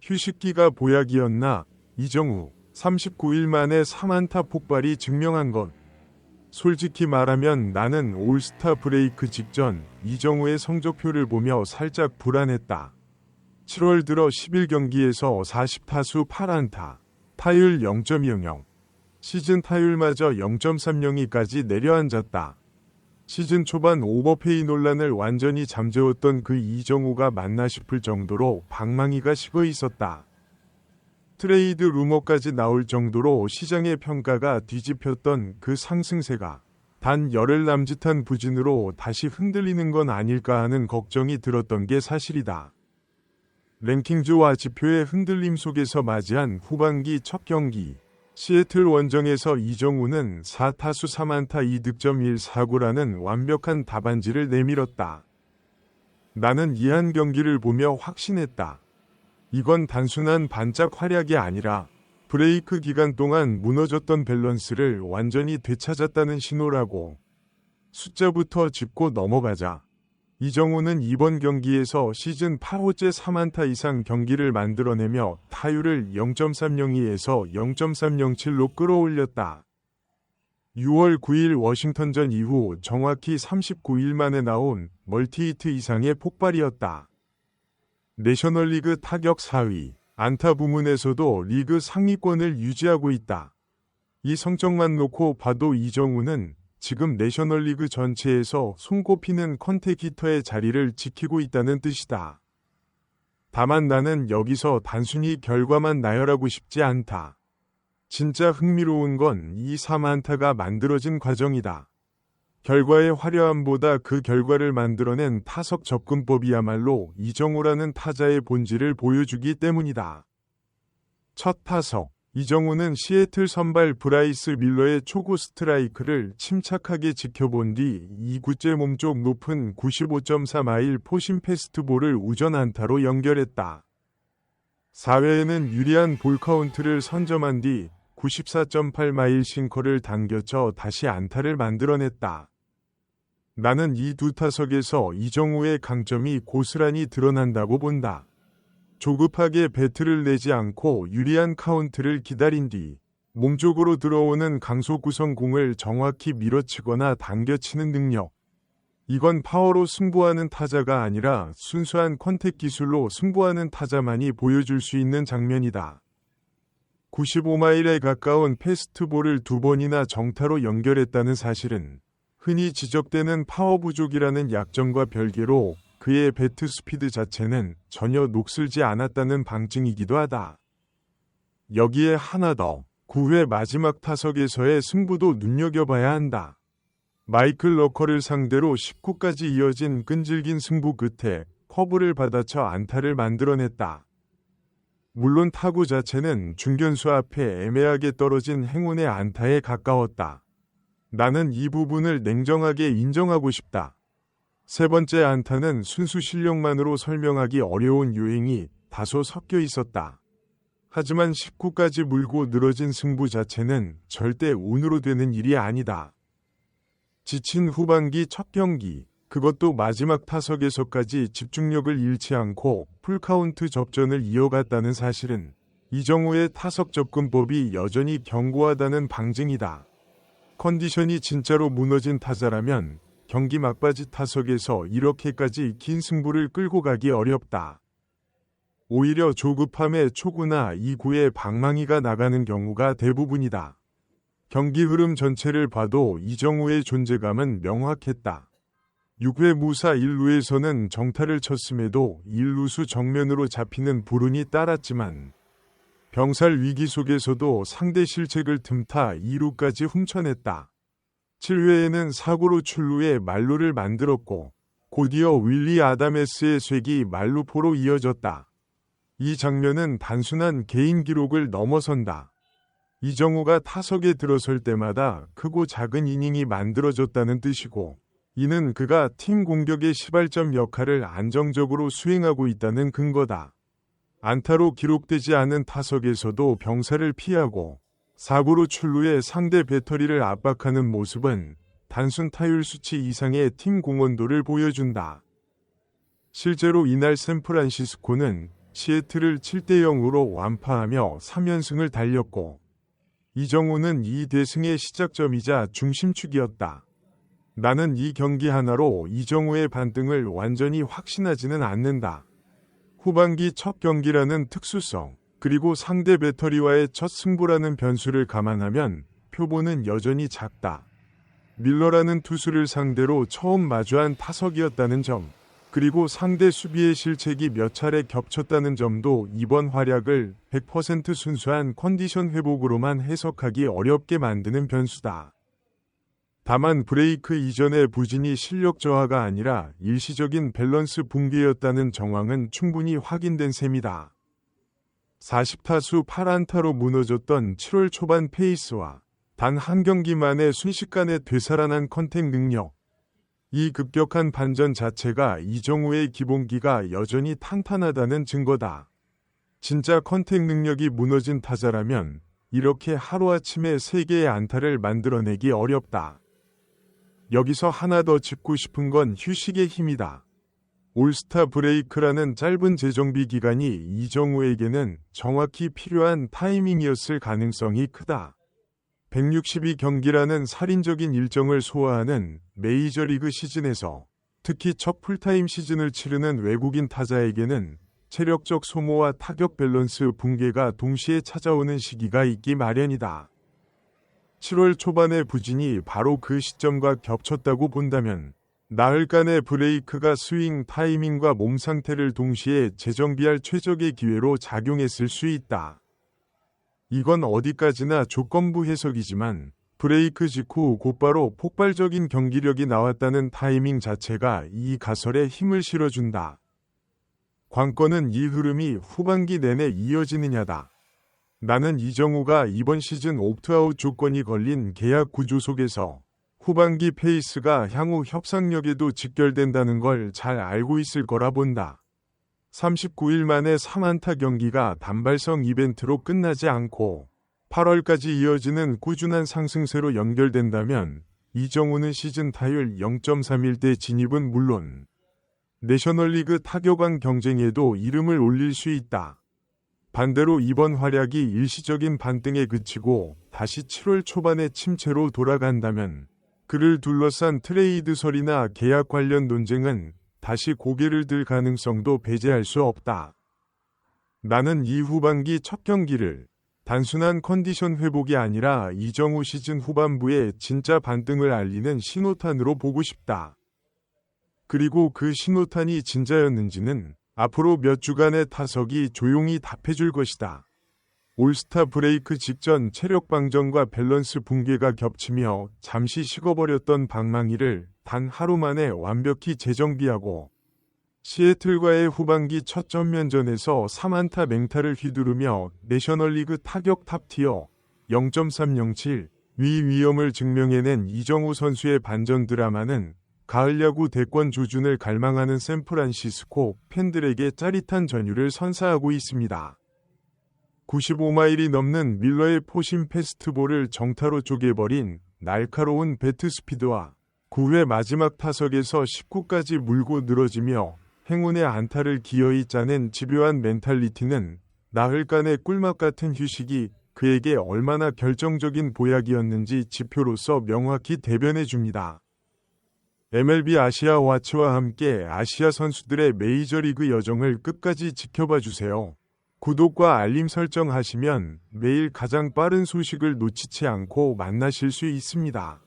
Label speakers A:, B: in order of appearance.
A: 휴식기가 보약이었나? 이정우 39일 만에 3안타 폭발이 증명한 것. 솔직히 말하면 나는 올스타 브레이크 직전 이정우의 성적표를 보며 살짝 불안했다. 7월 들어 11경기에서 40타수 8안타, 타율 0.00, 시즌 타율마저 0.30까지 내려앉았다. 시즌 초반 오버페이 논란을 완전히 잠재웠던 그 이정우가 맞나 싶을 정도로 방망이가 식어 있었다. 트레이드 루머까지 나올 정도로 시장의 평가가 뒤집혔던 그 상승세가 단 열흘 남짓한 부진으로 다시 흔들리는 건 아닐까 하는 걱정이 들었던 게 사실이다. 랭킹주와 지표의 흔들림 속에서 맞이한 후반기 첫 경기, 시애틀 원정에서 이정우는 4타수 3안타 2득점 1사구라는 완벽한 답안지를 내밀었다. 나는 이 한 경기를 보며 확신했다. 이건 단순한 반짝 활약이 아니라 브레이크 기간 동안 무너졌던 밸런스를 완전히 되찾았다는 신호라고. 숫자부터 짚고 넘어가자. 이정우는 이번 경기에서 시즌 8호째 3안타 이상 경기를 만들어내며 타율을 0.302에서 0.307로 끌어올렸다. 6월 9일 워싱턴전 이후 정확히 39일 만에 나온 멀티히트 이상의 폭발이었다. 내셔널리그 타격 4위, 안타 부문에서도 리그 상위권을 유지하고 있다. 이 성적만 놓고 봐도 이정우는 지금 내셔널리그 전체에서 손꼽히는 컨택 히터의 자리를 지키고 있다는 뜻이다. 다만 나는 여기서 단순히 결과만 나열하고 싶지 않다. 진짜 흥미로운 건 이 3안타가 만들어진 과정이다. 결과의 화려함보다 그 결과를 만들어낸 타석 접근법이야말로 이정우라는 타자의 본질을 보여주기 때문이다. 첫 타석, 이정우는 시애틀 선발 브라이스 밀러의 초구 스트라이크를 침착하게 지켜본 뒤 2구째 몸쪽 높은 95.4마일 포심 패스트볼을 우전 안타로 연결했다. 4회에는 유리한 볼 카운트를 선점한 뒤 94.8마일 싱커를 당겨쳐 다시 안타를 만들어냈다. 나는 이 두 타석에서 이정우의 강점이 고스란히 드러난다고 본다. 조급하게 배트를 내지 않고 유리한 카운트를 기다린 뒤 몸쪽으로 들어오는 강속 구성 공을 정확히 밀어치거나 당겨치는 능력. 이건 파워로 승부하는 타자가 아니라 순수한 컨택 기술로 승부하는 타자만이 보여줄 수 있는 장면이다. 95마일에 가까운 패스트볼을 2번이나 정타로 연결했다는 사실은 흔히 지적되는 파워 부족이라는 약점과 별개로 그의 배트 스피드 자체는 전혀 녹슬지 않았다는 방증이기도 하다. 여기에 하나 더, 9회 마지막 타석에서의 승부도 눈여겨봐야 한다. 마이클 러커를 상대로 19까지 이어진 끈질긴 승부 끝에 커브를 받아쳐 안타를 만들어냈다. 물론 타구 자체는 중견수 앞에 애매하게 떨어진 행운의 안타에 가까웠다. 나는 이 부분을 냉정하게 인정하고 싶다. 세 번째 안타는 순수 실력만으로 설명하기 어려운 요인이 다소 섞여 있었다. 하지만 19까지 물고 늘어진 승부 자체는 절대 운으로 되는 일이 아니다. 지친 후반기 첫 경기, 그것도 마지막 타석에서까지 집중력을 잃지 않고 풀카운트 접전을 이어갔다는 사실은 이정우의 타석 접근법이 여전히 견고하다는 방증이다. 컨디션이 진짜로 무너진 타자라면 경기 막바지 타석에서 이렇게까지 긴 승부를 끌고 가기 어렵다. 오히려 조급함에 초구나 2구에 방망이가 나가는 경우가 대부분이다. 경기 흐름 전체를 봐도 이정우의 존재감은 명확했다. 6회 무사 1루에서는 정타를 쳤음에도 1루수 정면으로 잡히는 불운이 따랐지만 병살 위기 속에서도 상대 실책을 틈타 2루까지 훔쳐냈다. 7회에는 사고로 출루에 만루를 만들었고 곧이어 윌리 아다메스의 쐐기 만루포로 이어졌다. 이 장면은 단순한 개인 기록을 넘어선다. 이정우가 타석에 들어설 때마다 크고 작은 이닝이 만들어졌다는 뜻이고 이는 그가 팀 공격의 시발점 역할을 안정적으로 수행하고 있다는 근거다. 안타로 기록되지 않은 타석에서도 병살을 피하고 사구로 출루해 상대 배터리를 압박하는 모습은 단순 타율 수치 이상의 팀 공헌도를 보여준다. 실제로 이날 샌프란시스코는 시애틀을 7대 0으로 완파하며 3연승을 달렸고 이정우는 이 대승의 시작점이자 중심축이었다. 나는 이 경기 하나로 이정우의 반등을 완전히 확신하지는 않는다. 후반기 첫 경기라는 특수성, 그리고 상대 배터리와의 첫 승부라는 변수를 감안하면 표본은 여전히 작다. 밀러라는 투수를 상대로 처음 마주한 타석이었다는 점, 그리고 상대 수비의 실책이 몇 차례 겹쳤다는 점도 이번 활약을 100% 순수한 컨디션 회복으로만 해석하기 어렵게 만드는 변수다. 다만 브레이크 이전의 부진이 실력 저하가 아니라 일시적인 밸런스 붕괴였다는 정황은 충분히 확인된 셈이다. 40타수 8안타로 무너졌던 7월 초반 페이스와 단 한 경기 만에 순식간에 되살아난 컨택 능력, 이 급격한 반전 자체가 이정우의 기본기가 여전히 탄탄하다는 증거다. 진짜 컨택 능력이 무너진 타자라면 이렇게 하루아침에 3개의 안타를 만들어내기 어렵다. 여기서 하나 더 짚고 싶은 건 휴식의 힘이다. 올스타 브레이크라는 짧은 재정비 기간이 이정우에게는 정확히 필요한 타이밍이었을 가능성이 크다. 162경기라는 살인적인 일정을 소화하는 메이저리그 시즌에서 특히 첫 풀타임 시즌을 치르는 외국인 타자에게는 체력적 소모와 타격 밸런스 붕괴가 동시에 찾아오는 시기가 있기 마련이다. 7월 초반의 부진이 바로 그 시점과 겹쳤다고 본다면 나흘간의 브레이크가 스윙 타이밍과 몸 상태를 동시에 재정비할 최적의 기회로 작용했을 수 있다. 이건 어디까지나 조건부 해석이지만 브레이크 직후 곧바로 폭발적인 경기력이 나왔다는 타이밍 자체가 이 가설에 힘을 실어준다. 관건은 이 흐름이 후반기 내내 이어지느냐다. 나는 이정우가 이번 시즌 옵트아웃 조건이 걸린 계약 구조 속에서 후반기 페이스가 향후 협상력에도 직결된다는 걸 잘 알고 있을 거라 본다. 39일 만에 3안타 경기가 단발성 이벤트로 끝나지 않고 8월까지 이어지는 꾸준한 상승세로 연결된다면 이정우는 시즌 타율 0.31대 진입은 물론 내셔널리그 타격왕 경쟁에도 이름을 올릴 수 있다. 반대로 이번 활약이 일시적인 반등에 그치고 다시 7월 초반의 침체로 돌아간다면 그를 둘러싼 트레이드설이나 계약 관련 논쟁은 다시 고개를 들 가능성도 배제할 수 없다. 나는 이 후반기 첫 경기를 단순한 컨디션 회복이 아니라 이정우 시즌 후반부의 진짜 반등을 알리는 신호탄으로 보고 싶다. 그리고 그 신호탄이 진짜였는지는 앞으로 몇 주간의 타석이 조용히 답해줄 것이다. 올스타 브레이크 직전 체력 방전과 밸런스 붕괴가 겹치며 잠시 식어버렸던 방망이를 단 하루 만에 완벽히 재정비하고 시애틀과의 후반기 첫 전면전에서 3안타 맹타를 휘두르며 내셔널리그 타격 탑티어 0.307 위 위험을 증명해낸 이정우 선수의 반전 드라마는 가을 야구 대권 조준을 갈망하는 샌프란시스코 팬들에게 짜릿한 전율을 선사하고 있습니다. 95마일이 넘는 밀러의 포심 패스트볼을 정타로 쪼개버린 날카로운 배트 스피드와 9회 마지막 타석에서 19까지 물고 늘어지며 행운의 안타를 기어이 짜낸 집요한 멘탈리티는 나흘간의 꿀맛 같은 휴식이 그에게 얼마나 결정적인 보약이었는지 지표로서 명확히 대변해 줍니다. MLB 아시아 와치와 함께 아시아 선수들의 메이저리그 여정을 끝까지 지켜봐 주세요. 구독과 알림 설정하시면 매일 가장 빠른 소식을 놓치지 않고 만나실 수 있습니다.